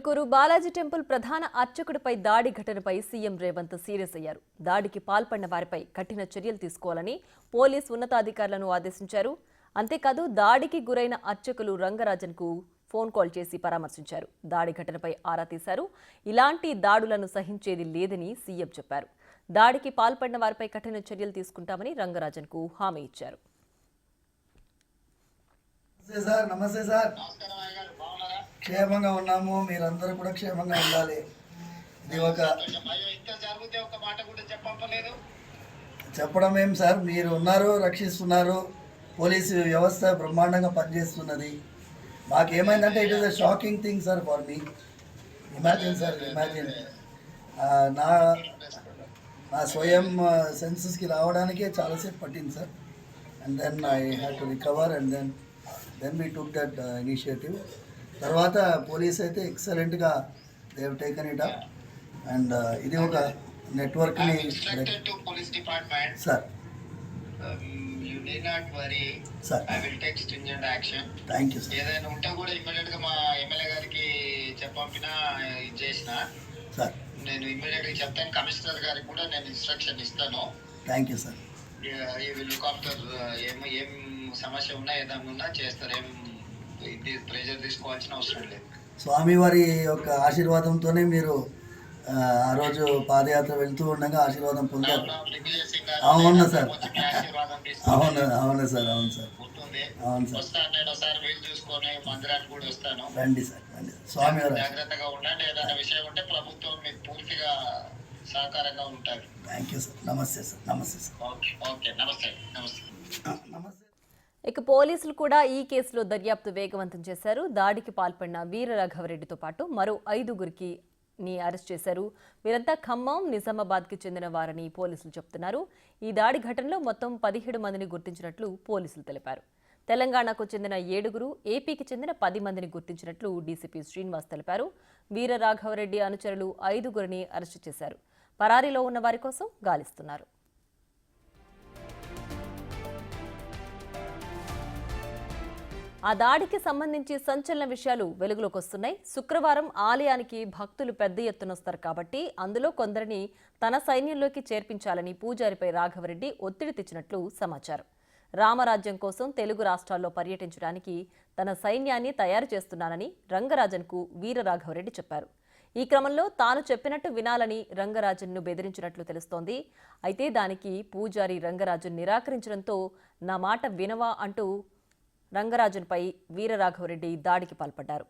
Chilukuru Balaji temple ప్రధాన అర్చకుడిపై దాడి ఘటనపై సీఎం రేవంత్ సీరియస్ అయ్యారు. దాడికి పాల్పడిన వారిపై కఠిన చర్యలు తీసుకోవాలని పోలీస్ ఉన్నతాధికారులను ఆదేశించారు. అంతేకాదు దాడికి గురైన అర్చకులు రంగరాజన్కు ఫోన్ కాల్ చేసి పరామర్శించారు. దాడి ఘటనపై ఆరా తీశారు. ఇలాంటి దాడులను సహించేది లేదని సీఎం చెప్పారు. దాడికి పాల్పడిన వారిపై కఠిన చర్యలు తీసుకుంటామని రంగరాజన్కు హామీ ఇచ్చారు. నమస్తే సార్, క్షేమంగా ఉన్నాము. మీరందరూ కూడా క్షేమంగా ఉండాలి. ఇది ఒక చెప్పడం ఏం సార్, మీరు ఉన్నారు, రక్షిస్తున్నారు. పోలీసు వ్యవస్థ బ్రహ్మాండంగా పనిచేస్తున్నది. మాకేమైందంటే it is a shocking thing sir for me. Imagine sir, imagine నా స్వయం సెన్సెస్కి రావడానికే చాలాసేపు పట్టింది sir. And then I had to recover and then we took that initiative. తర్వాత పోలీస్ అయితే ఎక్సలెంట్గా they have taken it up. And ఇది ఒక నెట్వర్క్ని sir. Sir thank you sir. ఏదైనా ఉంటే కూడా ఇమ్మీడియట్గా మా ఎమ్మెల్యే గారికి చెప్పంపినా చేసిన సార్. నేను ఇమ్మీడియట్గా చెప్తాను. కమిషనర్ గారికి కూడా నేను ఇన్స్ట్రక్షన్ ఇస్తాను. Thank you sir. ఈ విల్ లుక్ ఆఫ్టర్ ఏం సమస్య ఉన్నా ఏదైనా ఉన్నా చేస్తారు. ఏం ఇది ప్రెజర్ తీసుకోవాల్సిన అవసరం లేదు. స్వామివారి యొక్క ఆశీర్వాదంతోనే మీరు ఆ రోజు పాదయాత్ర వెళ్తూ ఉండగా ఆశీర్వాదం పొందారు. అవును సార్, అవును అవును సార్, అవును సార్, అవును సార్. వస్తాను నేను ఒకసారి వీలు చూసుకొని మందిరానికి కూడా వస్తాను. రండి సార్, రండి. స్వామివారు జాగ్రత్తగా ఉండండి. ఏదైనా విషయం ఉంటే ప్రభుత్వం మీకు పూర్తిగా సహకారంగా ఉంటుంది. Thank you sir. నమస్తే సార్. నమస్తే సార్. ఓకే ఓకే, నమస్తే నమస్తే నమస్తే. ఇక పోలీసులు కూడా ఈ కేసులో దర్యాప్తు వేగవంతం చేశారు. దాడికి పాల్పడిన వీరరాఘవరెడ్డితో పాటు మరో 5గురికి అరెస్ట్ చేశారు. వీరంతా ఖమ్మం, నిజామాబాద్కి చెందిన వారని పోలీసులు చెబుతున్నారు. ఈ దాడి ఘటనలో మొత్తం 17 మందిని గుర్తించినట్లు పోలీసులు తెలిపారు. తెలంగాణకు చెందిన 7గురు, ఏపీకి చెందిన 10 మందిని గుర్తించినట్లు డీసీపీ శ్రీనివాస్ తెలిపారు. వీరరాఘవరెడ్డి అనుచరులు 5గురిని అరెస్టు చేశారు. పరారీలో ఉన్న వారి కోసం గాలిస్తున్నారు. ఆ దాడికి సంబంధించి సంచలన విషయాలు వెలుగులోకి వస్తున్నాయి. శుక్రవారం ఆలయానికి భక్తులు పెద్ద ఎత్తున వస్తారు కాబట్టి అందులో కొందరిని తన సైన్యంలోకి చేర్పించాలని పూజారిపై రాఘవరెడ్డి ఒత్తిడి తెచ్చినట్లు సమాచారం. రామరాజ్యం కోసం తెలుగు రాష్ట్రాల్లో పర్యటించడానికి తన సైన్యాన్ని తయారు చేస్తున్నానని రంగరాజన్కు వీరరాఘవరెడ్డి చెప్పారు. ఈ క్రమంలో తాను చెప్పినట్టు వినాలని రంగరాజన్ను బెదిరించినట్లు తెలుస్తోంది. అయితే దానికి పూజారి రంగరాజన్ నిరాకరించడంతో నా మాట వినవా అంటూ రంగరాజన్పై వీరరాఘవరెడ్డి దాడికి పాల్పడ్డారు.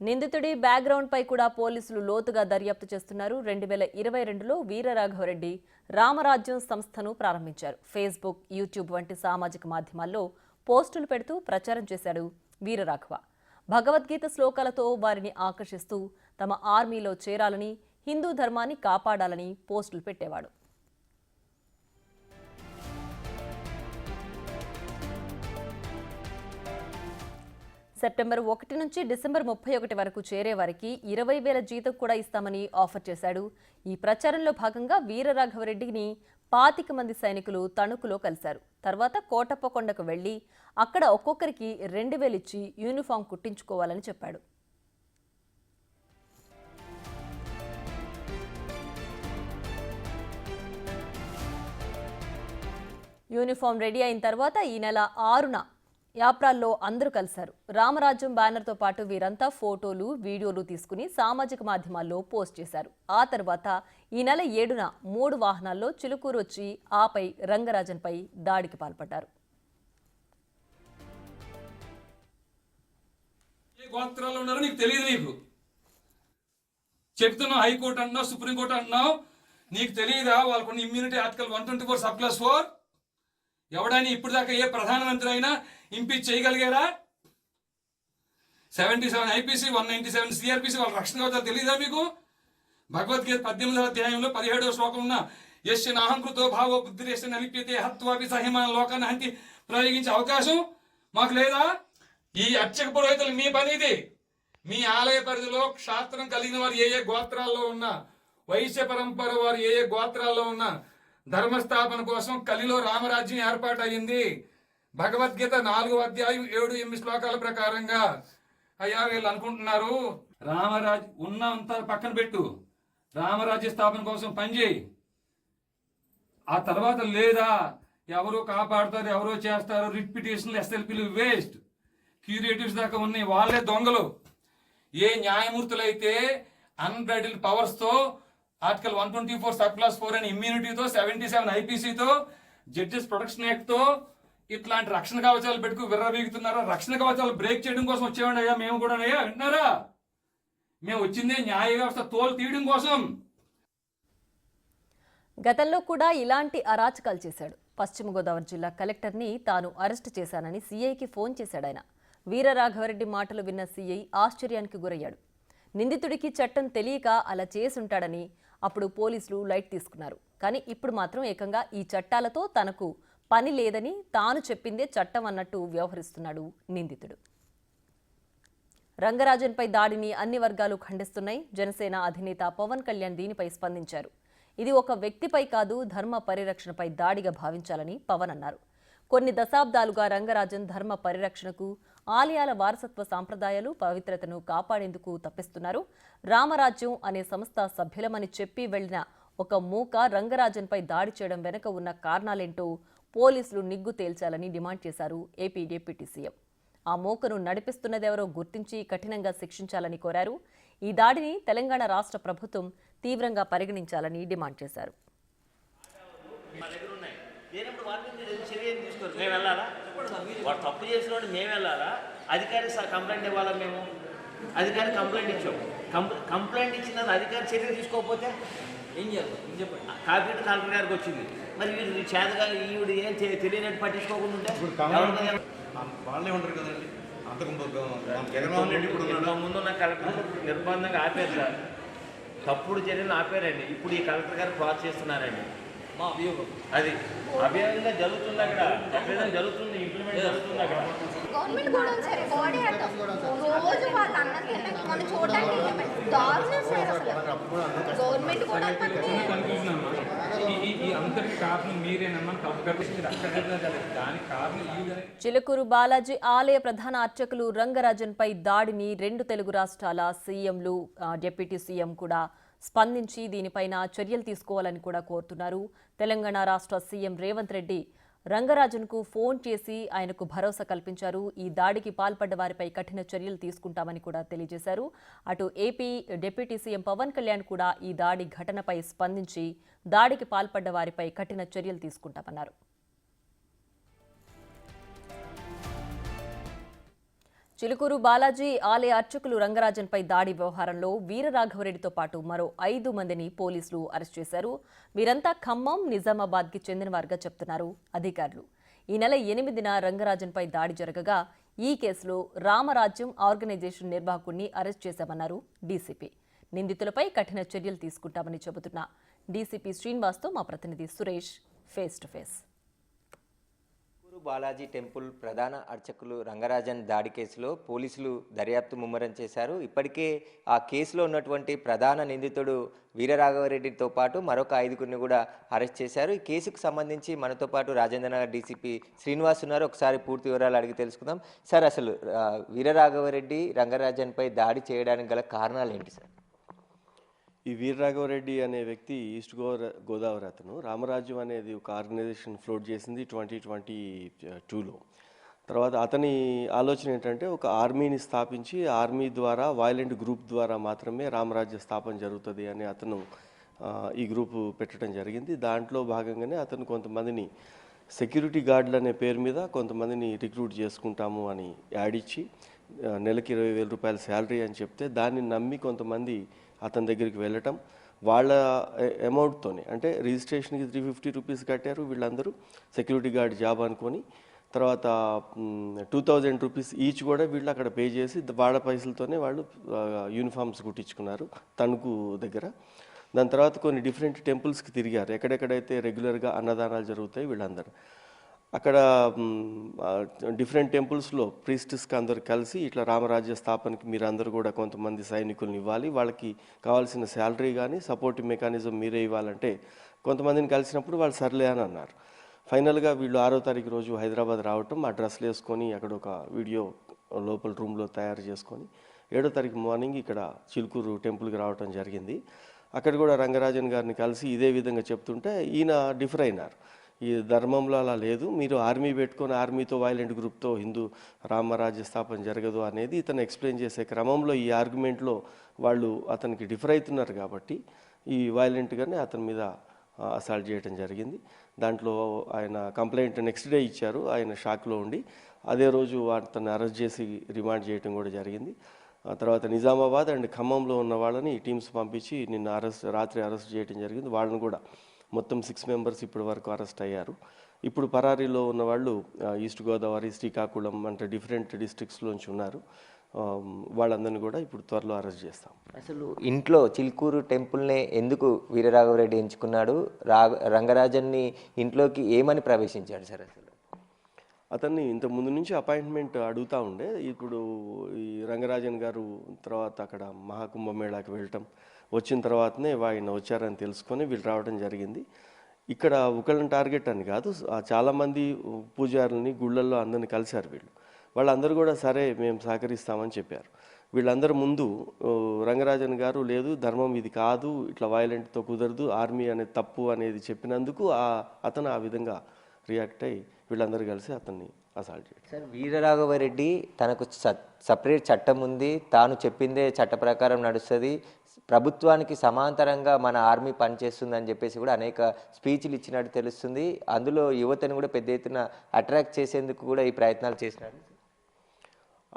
నిందితుడి బ్యాక్గ్రౌండ్పై కూడా పోలీసులు లోతుగా దర్యాప్తు చేస్తున్నారు. 2022లో వీరరాఘవరెడ్డి రామరాజ్యం సంస్థను ప్రారంభించారు. ఫేస్బుక్, యూట్యూబ్ వంటి సామాజిక మాధ్యమాల్లో పోస్టులు పెడుతూ ప్రచారం చేశాడు వీరరాఘవ. భగవద్గీత శ్లోకాలతో వారిని ఆకర్షిస్తూ తమ ఆర్మీలో చేరాలని, హిందూ ధర్మాన్ని కాపాడాలని పోస్టులు పెట్టేవాడు. సెప్టెంబర్ 1 నుంచి డిసెంబర్ 31 వరకు చేరే వారికి 20,000 జీతం కూడా ఇస్తామని ఆఫర్ చేశాడు. ఈ ప్రచారంలో భాగంగా వీరరాఘవరెడ్డిని 25 మంది సైనికులు తణుకులో కలిశారు. తర్వాత కోటప్పకొండకు వెళ్లి అక్కడ ఒక్కొక్కరికి 2,000 ఇచ్చి యూనిఫామ్ కుట్టించుకోవాలని చెప్పాడు. యూనిఫామ్ రెడీ అయిన తర్వాత ఈ నెల 6న యాప్రాల్లో అందరూ కలిశారు. రామరాజ్యం బ్యానర్తో పాటు వీరంతా ఫోటోలు, వీడియోలు తీసుకుని సామాజిక మాధ్యమాల్లో పోస్ట్ చేశారు. ఆ తర్వాత ఈ నెల 7న 3 వాహనాల్లో చిలుకూరు వచ్చి ఆపై రంగరాజన్పై దాడికి పాల్పడ్డారు. చెప్తున్నావు, హైకోర్టు అన్నావు, సుప్రీంకోర్టు అన్నావు, నీకు తెలియదా వాళ్ళకున్న ఇమ్యూనిటీ ఆర్టికల్ 124(4) ఎవడని ఇప్పుడు దాకా ఏ ప్రధానమంత్రి అయినా ఇంపీచ్ చేయగలిగారా? 77 ఐపీసీ, 197 సిఆర్పిసి వాళ్ళ రక్షణ కవచాలు తెలియదా మీకు? భగవద్గీత 18వ అధ్యాయంలో 17వ శ్లోకం ఉన్న యస్య నాహంకృతో భావో బుద్ధిరేశ్య నలిప్యతే హత్వాపి సహిమాన లోకాన్ని హంతి ప్రయోగించే అవకాశం మాకు లేదా? ఈ అర్చక పురోహితులు మీ పని ఇది. మీ ఆలయ పరిధిలో క్షాత్రం కలిగిన వారు ఏ గోత్రాల్లో ఉన్నా, వైశ్య పరంపర వారు ఏ గోత్రాల్లో ఉన్నా ధర్మస్థాపన కోసం కలిలో రామరాజ్యం ఏర్పాటు అయింది. భగవద్గీత 4వ అధ్యాయం 7-8 శ్లోకాల ప్రకారంగా. అయ్యా వీళ్ళు అనుకుంటున్నారు రామరాజ్యం ఉన్నంత పక్కన పెట్టు, రామరాజ్య స్థాపన కోసం పనిచేయి. ఆ తర్వాత లేదా ఎవరో కాపాడుతారు, ఎవరో చేస్తారు, రిట్ పిటిషన్లు, ఎస్ఎల్పీలు వేస్ట్. క్యూరేటివ్స్ దాకా ఉన్నాయి, వాళ్ళే దొంగలు. ఏ న్యాయమూర్తులు అయితే అన్బ్రైడల్డ్ పవర్స్తో ఆర్టికల్ 124 సబ్-4 అని ఇమ్యూనిటీతో, 77 ఐపీసీతో, జడ్జెస్ ప్రొటెక్షన్ యాక్ట్తో ఇట్లాంటి రక్షణ కవచాలు పెట్టుకు విర్రవీగుతున్నారా? రక్షణ కవచాలు బ్రేక్ చేయడం కోసం వచ్చేవాడి అయ్యా మేము కూడా. అయ్యా వింటున్నారా? మేము వచ్చిందే న్యాయ వ్యవస్థ తోలు తీయడం కోసం. గతంలో కూడా ఇలాంటి అరాచకాలు చేశాడు. పశ్చిమ గోదావరి జిల్లా కలెక్టర్ని తాను అరెస్టు చేశానని సీఐకి ఫోన్ చేశాడాయన. వీరరాఘవరెడ్డి మాటలు విన్న సీఐ ఆశ్చర్యానికి గురయ్యాడు. నిందితుడికి చట్టం తెలియక అలా చేసుంటాడని అప్పుడు పోలీసులు లైట్ తీసుకున్నారు. కానీ ఇప్పుడు మాత్రం ఏకంగా ఈ చట్టాలతో తనకు పని లేదని, తాను చెప్పిందే చట్టం అన్నట్టు వ్యవహరిస్తున్నాడు నిందితుడు. రంగరాజన్పై దాడిని అన్ని వర్గాలు ఖండిస్తున్నాయి. జనసేన అధినేత పవన్ కళ్యాణ్ దీనిపై స్పందించారు. ఇది ఒక వ్యక్తిపై కాదు, ధర్మ పరిరక్షణపై దాడిగా భావించాలని పవన్ అన్నారు. కొన్ని దశాబ్దాలుగా రంగరాజన్ ధర్మ పరిరక్షణకు, ఆలయాల వారసత్వ సాంప్రదాయాలు, పవిత్రతను కాపాడేందుకు తప్పిస్తున్నారు. రామరాజ్యం అనే సంస్థ సభ్యులమని చెప్పి వెళ్లిన ఒక మూక రంగరాజన్పై దాడి చేయడం వెనుక ఉన్న కారణాలేంటో పోలీసులు నిగ్గు తేల్చాలని డిమాండ్ చేశారు ఏపీ డిప్యూటీ సీఎం. ఆ మూకను నడిపిస్తున్నదెవరో గుర్తించి కఠినంగా శిక్షించాలని కోరారు. ఈ దాడిని తెలంగాణ రాష్ట్ర ప్రభుత్వం తీవ్రంగా పరిగణించాలని డిమాండ్ చేశారు. మేము వెళ్ళాలా? వాడు తప్పు చేసిన వాడు మేము వెళ్ళాలా? అధికారి కంప్లైంట్ ఇవ్వాలా? మేము అధికారి కంప్లైంట్ ఇచ్చాము. కంప్లైంట్ ఇచ్చిన అధికారి చర్య తీసుకోకపోతే ఏం చేయాలి చెప్పండి. కాపీ కలెక్టర్ గారికి వచ్చింది. మరి వీడు చేతగా ఈవిడ ఏం తెలియనట్టు పట్టించుకోకుండా ఉంటే వాళ్ళే ఉంటారు కదండి. ముందున్న కలెక్టర్ నిర్బంధంగా ఆపారు సార్. తప్పుడు చర్యలు ఆపారండి. ఇప్పుడు ఈ కలెక్టర్ గారు క్రాస్ చేస్తున్నారండి. మా అభియోగం అది అభియోగంగా జరుగుతుంది. అక్కడ ఎక్కడైనా జరుగుతుంది, ఇంప్లిమెంట్ జరుగుతుంది. అక్కడ గవర్నమెంట్ కూడా సరే బాడీ అంటాం రోజు వాళ్ళు అన్నది మనం చూడడానికి దారుణం సార్. అసలు గవర్నమెంట్ కూడా చిలుకూరు బాలాజీ ఆలయ ప్రధాన అర్చకులు రంగరాజన్పై దాడిని 2 తెలుగు రాష్ట్రాల సీఎంలు, డిప్యూటీ సీఎం కూడా స్పందించి దీనిపైన చర్యలు తీసుకోవాలని కూడా కోరుతున్నారు. తెలంగాణ రాష్ట్ర సీఎం రేవంత్ రెడ్డి రంగరాజన్కు ఫోన్ చేసి ఆయనకు భరోసా కల్పించారు. ఈ దాడికి పాల్పడ్డ వారిపై కఠిన చర్యలు తీసుకుంటామని కూడా తెలియజేశారు. అటు AP deputy CM Pawan Kalyan కూడా ఈ దాడి ఘటనపై స్పందించి దాడికి పాల్పడ్డ వారిపై కఠిన చర్యలు తీసుకుంటామన్నారు. చిలుకూరు బాలాజీ ఆలయ అర్చకులు రంగరాజన్పై దాడి వ్యవహారంలో వీరరాఘవరెడ్డితో పాటు మరో 5 మందిని పోలీసులు అరెస్ట్ చేశారు. వీరంతా ఖమ్మం, నిజామాబాద్కి చెందినవారుగా చెప్తున్నారు అధికారులు. ఈ నెల 8న రంగరాజన్పై దాడి జరగగా ఈ కేసులో రామరాజ్యం ఆర్గనైజేషన్ నిర్వాహకుడిని అరెస్ట్ చేశామన్నారు డీసీపీ. నిందితులపై కఠిన చర్యలు తీసుకుంటామని చెబుతున్న డీసీపీ శ్రీనివాస్తో మా ప్రతినిధి Suresh face to face. Balaji temple ప్రధాన అర్చకులు రంగరాజన్ దాడి కేసులో పోలీసులు దర్యాప్తు ముమ్మరం చేశారు. ఇప్పటికే ఆ కేసులో ఉన్నటువంటి ప్రధాన నిందితుడు వీరరాఘవరెడ్డితో పాటు మరొక 5గురిని కూడా అరెస్ట్ చేశారు. ఈ కేసుకు సంబంధించి మనతో పాటు రాజేంద్రనగర్ డీసీపీ శ్రీనివాస్ ఉన్నారు. ఒకసారి పూర్తి వివరాలు అడిగి తెలుసుకుందాం. సార్, అసలు వీరరాఘవరెడ్డి రంగరాజన్పై దాడి చేయడానికి గల కారణాలు ఏంటి సార్? ఈ వీరరాఘవరెడ్డి అనే వ్యక్తి ఈస్ట్ గోదావరి అతను. రామరాజ్యం అనేది ఒక ఆర్గనైజేషన్ ఫ్లోట్ చేసింది 2022లో. తర్వాత అతని ఆలోచన ఏంటంటే ఒక ఆర్మీని స్థాపించి ఆర్మీ ద్వారా వైలెంట్ గ్రూప్ ద్వారా మాత్రమే రామరాజ్య స్థాపన జరుగుతుంది అని అతను ఈ గ్రూపు పెట్టడం జరిగింది. దాంట్లో భాగంగానే అతను కొంతమందిని సెక్యూరిటీ గార్డులు అనే పేరు మీద కొంతమందిని రిక్రూట్ చేసుకుంటాము అని యాడ్ ఇచ్చి నెలకి 20,000 రూపాయల శాలరీ అని చెప్తే దాన్ని నమ్మి కొంతమంది అతని దగ్గరికి వెళ్ళటం, వాళ్ళ అమౌంట్తోనే అంటే రిజిస్ట్రేషన్కి 350 రూపీస్ కట్టారు వీళ్ళందరూ సెక్యూరిటీ గార్డ్ జాబ్ అనుకొని. తర్వాత 2000 రూపీస్ ఈచ్ కూడా వీళ్ళు అక్కడ పే చేసి వాళ్ళ పైసలతోనే వాళ్ళు యూనిఫామ్స్ కుట్టించుకున్నారు తణుకు దగ్గర. దాని తర్వాత కొన్ని డిఫరెంట్ టెంపుల్స్కి తిరిగారు, ఎక్కడెక్కడైతే రెగ్యులర్గా అన్నదానాలు జరుగుతాయి వీళ్ళందరూ. అక్కడ డిఫరెంట్ టెంపుల్స్లో ప్రీస్టెస్కి అందరు కలిసి ఇట్లా రామరాజ్య స్థాపనకి మీరు అందరూ కూడా కొంతమంది సైనికులను ఇవ్వాలి, వాళ్ళకి కావాల్సిన శాలరీ కానీ సపోర్టివ్ మెకానిజం మీరే ఇవ్వాలంటే కొంతమందిని కలిసినప్పుడు వాళ్ళు సర్లే అని అన్నారు. ఫైనల్గా వీళ్ళు 6వ తారీఖు రోజు హైదరాబాద్ రావటం, ఆ డ్రెస్లు వేసుకొని అక్కడ ఒక వీడియో లోపల రూమ్లో తయారు చేసుకొని 7వ తారీఖు మార్నింగ్ ఇక్కడ చిలుకూరు టెంపుల్కి రావటం జరిగింది. అక్కడ కూడా రంగరాజన్ గారిని కలిసి ఇదే విధంగా చెప్తుంటే ఈయన డిఫర్ అయినారు. ఈ ధర్మంలో అలా లేదు, మీరు ఆర్మీ పెట్టుకొని ఆర్మీతో వైలెంట్ గ్రూప్తో హిందూ రామరాజ్య స్థాపన జరగదు అనేది ఇతను ఎక్స్ప్లెయిన్ చేసే క్రమంలో ఈ ఆర్గ్యుమెంట్లో వాళ్ళు అతనికి డిఫర్ అవుతున్నారు కాబట్టి ఈ వైలెంట్గానే అతని మీద అసాల్ట్ చేయడం జరిగింది. దాంట్లో ఆయన కంప్లైంట్ నెక్స్ట్ డే ఇచ్చారు. ఆయన షాక్లో ఉండి అదే రోజు అతన్ని అరెస్ట్ చేసి రిమాండ్ చేయడం కూడా జరిగింది. తర్వాత నిజామాబాద్ అండ్ ఖమ్మంలో ఉన్న వాళ్ళని టీమ్స్ పంపించి నిన్న రాత్రి అరెస్ట్ చేయడం జరిగింది. వాళ్ళని కూడా మొత్తం 6 మెంబర్స్ ఇప్పటి వరకు అరెస్ట్ అయ్యారు. ఇప్పుడు పరారీలో ఉన్న వాళ్ళు ఈస్ట్ గోదావరి, శ్రీకాకుళం అంటే డిఫరెంట్ డిస్ట్రిక్ట్స్లోంచి ఉన్నారు. వాళ్ళందరినీ కూడా ఇప్పుడు త్వరలో అరెస్ట్ చేస్తాం. అసలు ఇంట్లో చిలుకూరు టెంపుల్నే ఎందుకు వీరరాఘవరెడ్డి ఎంచుకున్నాడు? రంగరాజన్ని ఇంట్లోకి ఏమని ప్రవేశించాడు సార్? అసలు అతన్ని ఇంతకు ముందు నుంచి అపాయింట్మెంట్ అడుగుతూ ఉండే. ఇప్పుడు ఈ రంగరాజన్ గారు తర్వాత అక్కడ మహాకుంభమేళాకి వెళ్ళటం, వచ్చిన తర్వాతనే ఆయన వచ్చారని తెలుసుకొని వీళ్ళు రావడం జరిగింది. ఇక్కడ ఒకళ్ళని టార్గెట్ అని కాదు, చాలామంది పూజారులని గుళ్ళల్లో అందరిని కలిశారు వీళ్ళు. వాళ్ళందరూ కూడా సరే మేము సహకరిస్తామని చెప్పారు. వీళ్ళందరూ ముందు రంగరాజన్ గారు లేదు, ధర్మం ఇది కాదు, ఇట్లా వైలెంట్తో కుదరదు, ఆర్మీ అనేది తప్పు అనేది చెప్పినందుకు అతను ఆ విధంగా రియాక్ట్ అయ్యి వీళ్ళందరూ కలిసి అతన్ని అసాల్ట్ చేశారు. సార్, వీరరాఘవరెడ్డి తనకు సపరేట్ చట్టం ఉంది, తాను చెప్పిందే చట్ట ప్రకారం నడుస్తుంది, ప్రభుత్వానికి సమాంతరంగా మన ఆర్మీ పనిచేస్తుందని చెప్పేసి కూడా అనేక స్పీచ్లు ఇచ్చినట్టు తెలుస్తుంది. అందులో యువతను కూడా పెద్ద ఎత్తున అట్రాక్ట్ చేసేందుకు కూడా ఈ ప్రయత్నాలు చేసినాడు.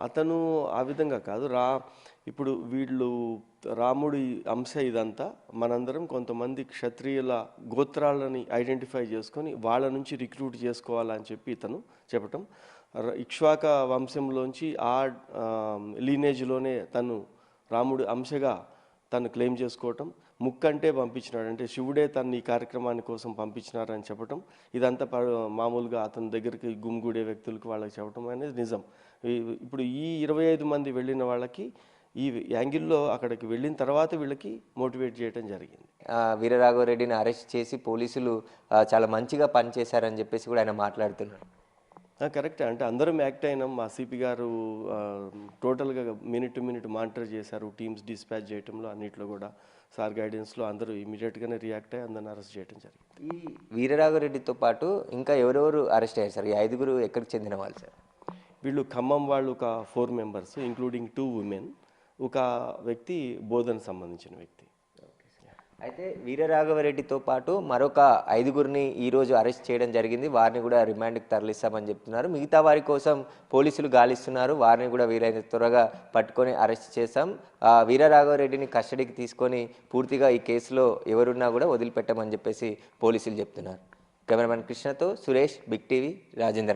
అతను ఆ విధంగా కాదు. ఇప్పుడు వీళ్ళు రాముడి అంశ ఇదంతా మనందరం కొంతమంది క్షత్రియుల గోత్రాలని ఐడెంటిఫై చేసుకొని వాళ్ళ నుంచి రిక్రూట్ చేసుకోవాలని చెప్పి ఇతను చెప్పటం, ఇక్ష్వాక వంశంలోంచి ఆ లీనేజ్లోనే తను రాముడి అంశగా తను క్లెయిమ్ చేసుకోవటం, ముక్కంటే పంపించినాడు అంటే శివుడే తను ఈ కార్యక్రమాన్ని కోసం పంపించినారని చెప్పటం, ఇదంతా మామూలుగా అతని దగ్గరికి గుమిగూడే వ్యక్తులకు వాళ్ళకి చెప్పటం అనేది నిజం. ఇప్పుడు ఈ 25 మంది వెళ్ళిన వాళ్ళకి ఈ యాంగిల్లో అక్కడికి వెళ్ళిన తర్వాత వీళ్ళకి మోటివేట్ చేయడం జరిగింది. వీరరాఘవరెడ్డిని అరెస్ట్ చేసి పోలీసులు చాలా మంచిగా పనిచేశారని చెప్పేసి కూడా ఆయన మాట్లాడుతున్నారు. కరెక్టే, అంటే అందరం యాక్ట్ అయినాం. మా సిపి గారు టోటల్గా మినిట్ టు మినిట్ మానిటర్ చేశారు, టీమ్స్ డిస్పాచ్ చేయడంలో అన్నింటిలో కూడా సార్ గైడెన్స్లో అందరూ ఇమీడియట్గానే రియాక్ట్ అయ్యి అందరిని అరెస్ట్ చేయడం జరిగింది. ఈ వీరరాఘవరెడ్డితో పాటు ఇంకా ఎవరెవరు అరెస్ట్ అయ్యారు సార్? ఈ 5గురు ఎక్కడికి చెందిన వాళ్ళు సార్? వీళ్ళు ఖమ్మం వాళ్ళు ఒక 4 మెంబర్స్ ఇంక్లూడింగ్ 2 ఉమెన్, ఒక వ్యక్తి బోధనకు సంబంధించిన వ్యక్తి. అయితే వీరరాఘవరెడ్డితో పాటు మరొక 5గురిని ఈరోజు అరెస్ట్ చేయడం జరిగింది. వారిని కూడా రిమాండ్కి తరలిస్తామని చెప్తున్నారు. మిగతా వారి కోసం పోలీసులు గాలిస్తున్నారు. వారిని కూడా వీలైనంత త్వరగా పట్టుకొని అరెస్ట్ చేస్తాం. వీరరాఘవరెడ్డిని కస్టడీకి తీసుకొని పూర్తిగా ఈ కేసులో ఎవరున్నా కూడా వదిలిపెట్టమని చెప్పేసి పోలీసులు చెప్తున్నారు. కెమెరామెన్ కృష్ణతో సురేష్, బిగ్ టీవీ, రాజేంద్ర.